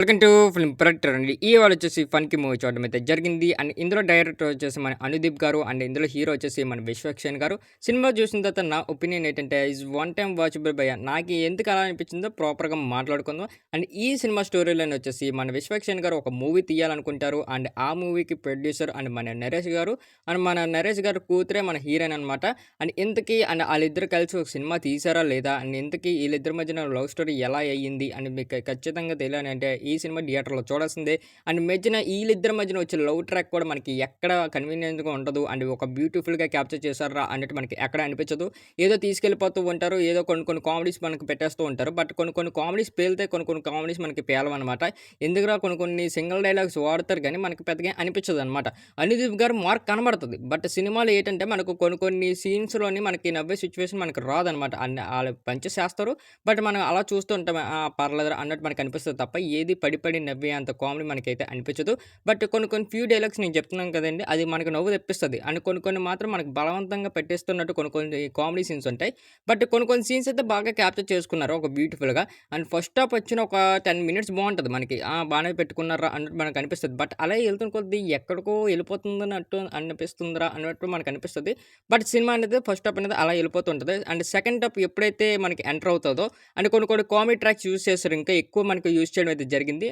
Welcome to film protector అండి. ఇవాళ వచ్చేసి 'ఫన్‌కి' మూవీ చూడడం అయితే జరిగింది. అండ్ ఇందులో డైరెక్టర్ వచ్చేసి మన అనుదీప్ గారు. అండ్ ఇందులో హీరో వచ్చేసి మన విశ్వక్షేణ్ గారు. సినిమా చూసిన తర్వాత నా ఒపీనియన్ ఏంటంటే ఈజ్ వన్ టైమ్ వాచబుల్ భయ్యా. నాకు ఎందుకు అలా అనిపించిందో ప్రాపర్‌గా మాట్లాడుకుందాం. అండ్ ఈ సినిమా స్టోరీ లైన్ వచ్చేసి మన విశ్వక్షేణ్ గారు ఒక మూవీ తీయాలనుకుంటారు. అండ్ ఆ మూవీకి ప్రొడ్యూసర్ అండ్ మన నరేష్ గారు. అండ్ మన నరేష్ గారు కూతురే మన హీరోయిన్ అనమాట. అండ్ ఇంతకీ అండ్ ఆళ్ళిద్దరూ కలిసి ఒక సినిమా తీశారా లేదా? అండ్ ఇంతకీ ఈళ్ళిద్దరి మధ్యన లవ్ స్టోరీ ఎలా అయ్యింది? అని మీకు ఖచ్చితంగా తెలియాలి అంటే ఈ సినిమా థియేటర్‌లో చూడాల్సిందే. అండ్ మధ్యన ఈళ్ళిద్దరి మధ్యన వచ్చే లవ్ ట్రాక్ కూడా మనకి ఎక్కడ కన్వీనియంట్‌గా ఉండదు. అండ్ ఒక బ్యూటిఫుల్‌గా క్యాప్చర్ చేశార్రా అన్నట్టు మనకి ఎక్కడ అనిపించదు. ఏదో తీసుకెళ్ళిపోతూ ఉంటారు. ఏదో కొన్ని కొన్ని కామెడీస్ మనకు పెట్టేస్తూ ఉంటారు. బట్ కొన్ని కొన్ని కామెడీస్ పేలుతాయి. కొన్ని కొన్ని కామెడీస్ మనకి పేలవనమాట. ఎందుకురా కొన్ని కొన్ని సింగిల్ డైలాగ్స్ వాడతారు గానీ మనకి పెద్దగా అనిపించదనమాట. అనుదీప్ గారు మార్క్ కనబడుతది. బట్ సినిమాలో ఏంటంటే మనకు కొన్ని కొన్ని సీన్స్‌లోని మనకి నవ్వే సిట్యుయేషన్ మనకు రాదనమాట. ఆళ్ళు పంచేసేస్తారు. బట్ మనం అలా చూస్తూ ఉంటాం. పర్లేదురా అన్నట్టు మనకు అనిపిస్తది తప్ప ఏది పడి పడి నవ్వే అంత కామెడీ మనకైతే అనిపించదు. బట్ కొన్ని కొన్ని ఫ్యూ డైలాగ్స్ నేను చెప్తున్నాను కదండీ! అది మనకు నవ్వు తెప్పిస్తది. అండ్ కొన్ని కొన్ని మాత్రం మనకు బలవంతంగా పెట్టేస్తున్నట్టు కొన్ని కొన్ని కామెడీ సీన్స్ ఉంటాయి. బట్ కొన్ని కొన్ని సీన్స్ అయితే బాగా క్యాప్చర్ చేసుకున్నారు ఒక బ్యూటిఫుల్‌గా. అండ్ ఫస్ట్ హాఫ్ వచ్చిన ఒక 10 మినిట్స్ బావుంటది మనకి. బానే పెట్టుకున్నారా అన్నట్టు మనకు అనిపిస్తది. బట్ అలా ఎళ్తున్న కొద్దీ ఎక్కడికో ఎళ్ళిపోతుందన్నట్టు అనిపిస్తుందిరా అన్నట్టు మనకు అనిపిస్తది. బట్ సినిమా అనేది ఫస్ట్ హాఫ్ అనేది అలా ఎళ్ళిపోతూ ఉంటది. అండ్ సెకండ్ హాఫ్ ఎప్పుడైతే మనకి ఎంటర్ అవుతదో అండ్ కొన్ని కొన్ని కామెడీ ట్రాక్స్ యూజ్ చేశారు. ఇంకా ఎక్కువ మనకు యూజ్ చేయడం అయితే జరిగింది.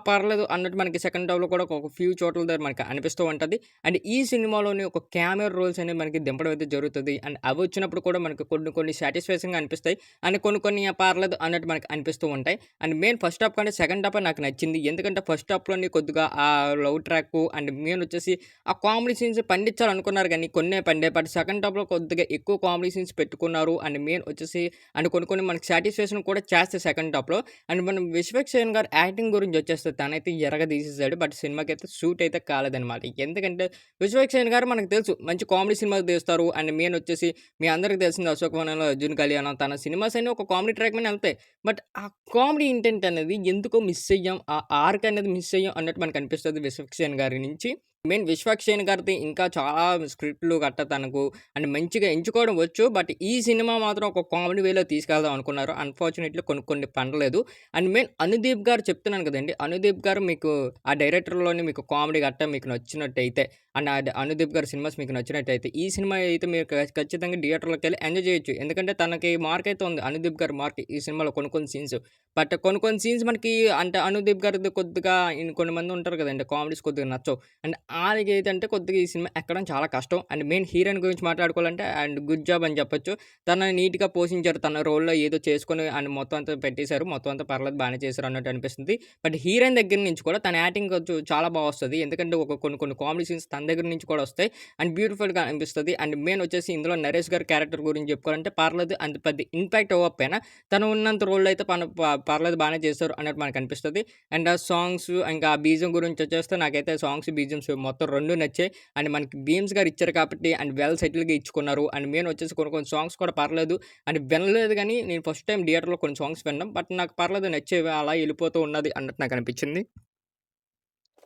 పర్లేదు అన్నట్టు మనకి సెకండ్ హాఫ్‌లో కూడా ఒక ఫ్యూ చోట్ల దగ్గర మనకి అనిపిస్తూ ఉంటది. అండ్ ఈ సినిమాలోని ఒక కెమెరా రోల్స్ అనేవి మనకి దింపడం అయితే జరుగుతది. అండ్ అవి వచ్చినప్పుడు కూడా మనకు కొన్ని కొన్ని సాటిస్ఫైసింగ్‌గా అనిపిస్తాయి. అండ్ కొన్ని కొన్ని పర్లేదు అన్నట్టు మనకు అనిపిస్తూ ఉంటాయి. అండ్ మెయిన్ ఫస్ట్ హాఫ్ కంటే సెకండ్ హాఫే నాకు నచ్చింది. ఎందుకంటే ఫస్ట్ హాఫ్‌లోని కొద్దిగా ఆ లవ్ ట్రాకు అండ్ మెయిన్ వచ్చేసి ఆ కామెడీ సీన్స్ పండించాలనుకున్నారు గానీ కొన్నే పండాయి. బట్ సెకండ్ హాఫ్‌లో కొద్దిగా ఎక్కువ కామెడీ సీన్స్ పెట్టుకున్నారు. అండ్ మెయిన్ వచ్చేసి అండ్ కొన్ని కొన్ని మనకి సాటిస్ఫాక్షన్ కూడా చేస్తాయి సెకండ్ హాఫ్‌లో. అండ్ మనం విశ్వక్సేన్ గారి యాక్టింగ్ గురించి వచ్చేస్తే తనైతే ఎరగదీసేసాడు. బట్ సినిమాకైతే సూట్ అయితే కాలేదనమాట. ఎందుకంటే విశ్వక్సేన్ గారు మనకు తెలుసు మంచి కామెడీ సినిమాలు తీస్తారు. అండ్ మెయిన్ వచ్చేసి మీ అందరికి తెలిసింది 'అశోకవనంలో' 'అర్జున్ కళ్యాణం' తన సినిమాస్ అన్నీ ఒక కామెడీ ట్రాక్ మీద ఎళ్తాయి. బట్ ఆ కామెడీ ఇంటెంట్ అనేది ఎందుకో మిస్ అయ్యాం. ఆ ఆర్క్ అనేది మిస్ అయ్యాం అన్నట్టు మనకు అనిపిస్తది విశ్వక్సేన్ గారి నుంచి. మెయిన్ విశ్వక్సేన్ గారిది ఇంకా చాలా స్క్రిప్ట్‌లు గట్టా తనకు అండ్ మంచిగా ఎంచుకోవడం వచ్చు. బట్ ఈ సినిమా మాత్రం ఒక కామెడీ వేలో తీసుకెళ్దాం అనుకున్నారు. అన్‌ఫార్చునేట్‌లీ కొన్ని కొన్ని పండలేదు. అండ్ మెయిన్ అనుదీప్ గారు చెప్తున్నాను కదండీ! అనుదీప్ గారు మీకు ఆ డైరెక్టర్‌లోని మీకు కామెడీ గట్టా మీకు నచ్చినట్టయితే అండ్ అనుదీప్ గారి సినిమాస్ మీకు నచ్చినట్టయితే ఈ సినిమా అయితే మీరు ఖచ్చితంగా థియేటర్‌లోకెళ్ళి ఎంజాయ్ చేయొచ్చు. ఎందుకంటే తనకి మార్క్ అయితే ఉంది. అనుదీప్ గారి మార్క్ ఈ సినిమాలో కొన్ని కొన్ని సీన్స్. బట్ కొన్ని కొన్ని సీన్స్ మనకి అంటే అనుదీప్ గారిది కొద్దిగా కొంతమంది ఉంటారు కదండీ! కామెడీస్ కొద్దిగా నచ్చవు. అండ్ ఆళ్ళకేంటంటే కొద్దిగా ఈ సినిమా ఎక్కడం చాలా కష్టం. అండ్ మెయిన్ హీరోయిన్ గురించి మాట్లాడుకోవాలంటే అండ్ గుడ్ జాబ్ అని చెప్పొచ్చు. తనని నీట్‌గా పోషించారు. తన రోల్‌లో ఏదో చేసుకొని అండ్ మొత్తం అంతా పెట్టేశారు. మొత్తం అంతా పర్లేదు బానే చేశారు అన్నట్టు అనిపిస్తుంది. బట్ హీరోయిన్ దగ్గర నుంచి కూడా తన యాక్టింగ్ కొంచెం చాలా బా వస్తది. ఎందుకంటే కొన్ని కొన్ని కామెడీ సీన్స్ తన దగ్గర నుంచి కూడా వస్తాయి. అండ్ బ్యూటిఫుల్‌గా అనిపిస్తది. అండ్ మెయిన్ వచ్చేసి ఇందులో నరేష్ గారి క్యారెక్టర్ గురించి చెప్పుకోవాలంటే పర్లేదు అంత పెద్ద ఇంపాక్ట్ అవ్వకపోయినా తను ఉన్నంత రోల్‌లో అయితే పర్లేదు బానే చేశారు అన్నట్టు మనకు అనిపిస్తది. అండ్ ఆ సాంగ్స్ ఇంకా ఆ బీజీఎం గురించి వచ్చేస్తే నాకైతే సాంగ్స్, బీజీఎమ్స్ మొత్తం 2 నచ్చాయి. అండ్ మనకి భీమ్స్ గారు ఇచ్చారు కాబట్టి అండ్ వెల్ సెటిల్‌గా ఇచ్చుకున్నారు. అండ్ మెయిన్ వచ్చేసి కొన్ని కొన్ని సాంగ్స్ కూడా పర్లేదు. అండ్ వినలేదు గానీ నేను ఫస్ట్ టైమ్ థియేటర్‌లో కొన్ని సాంగ్స్ విన్నాం. బట్ నాకు పర్లేదు నచ్చేవి. అలా ఎళ్ళిపోతూ ఉన్నది అన్నట్టు నాకనిపించింది.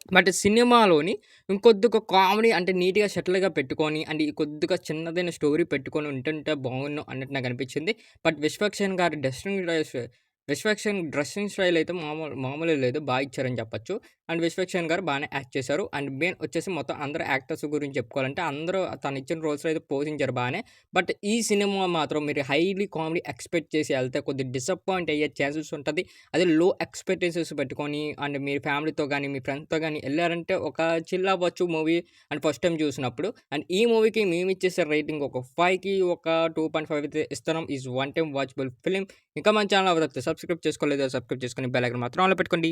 బట్ సినిమాలోని ఇంకొద్దిగా కామెడీ అంటే నీట్‌గా సెటిల్‌గా పెట్టుకొని అండ్ ఈ కొద్దిగా చిన్నదైన స్టోరీ పెట్టుకొని ఉంటుంటే బాగున్ను అన్నట్టు నాకనిపించింది. బట్ విశ్వక్సేన్ డ్రెస్సింగ్ స్టైల్ అయితే మామూలుగా లేదు. ఇచ్చారని చెప్పొచ్చు. అండ్ విశ్వక్సేన్ గారు బానే యాక్ట్ చేశారు. అండ్ మెయిన్ వచ్చేసి మొత్తం అందరు యాక్టర్స్ గురించి చెప్పుకోవాలంటే అందరూ తనిచ్చిన రోల్స్‌లో అయితే పోషించారు బానే. బట్ ఈ సినిమా మాత్రం మీరు హైలీ కామెడీ ఎక్స్‌పెక్ట్ చేసి ఎళ్తే కొద్దిగా డిసప్పాయింట్ అయ్యే ఛాన్సెస్ ఉంటది. అదే లో ఎక్స్‌పెక్టేషన్స్ పెట్టుకొని అండ్ మీ ఫ్యామిలీతో గాని, మీ ఫ్రెండ్స్‌తో గాని ఎళ్లారంటే ఒక చిల్ అవ్వచ్చు మూవీ అండ్ ఫస్ట్ టైమ్ చూసినప్పుడు. అండ్ ఈ మూవీకి మేమిచ్చేసే రేటింగ్ ఒక 5కి ఒక 2.5 అయితే ఇస్తున్నాం. Is one time watchable film. ఇంకా మన ఛానెల్ ఎవరైతే సబ్స్క్రైబ్ చేసుకోలేదో సబ్స్క్రైబ్ చేసుకొని బెల్ ఐకాన్ మాత్రం ఆన్‌లో పెట్టుకోండి.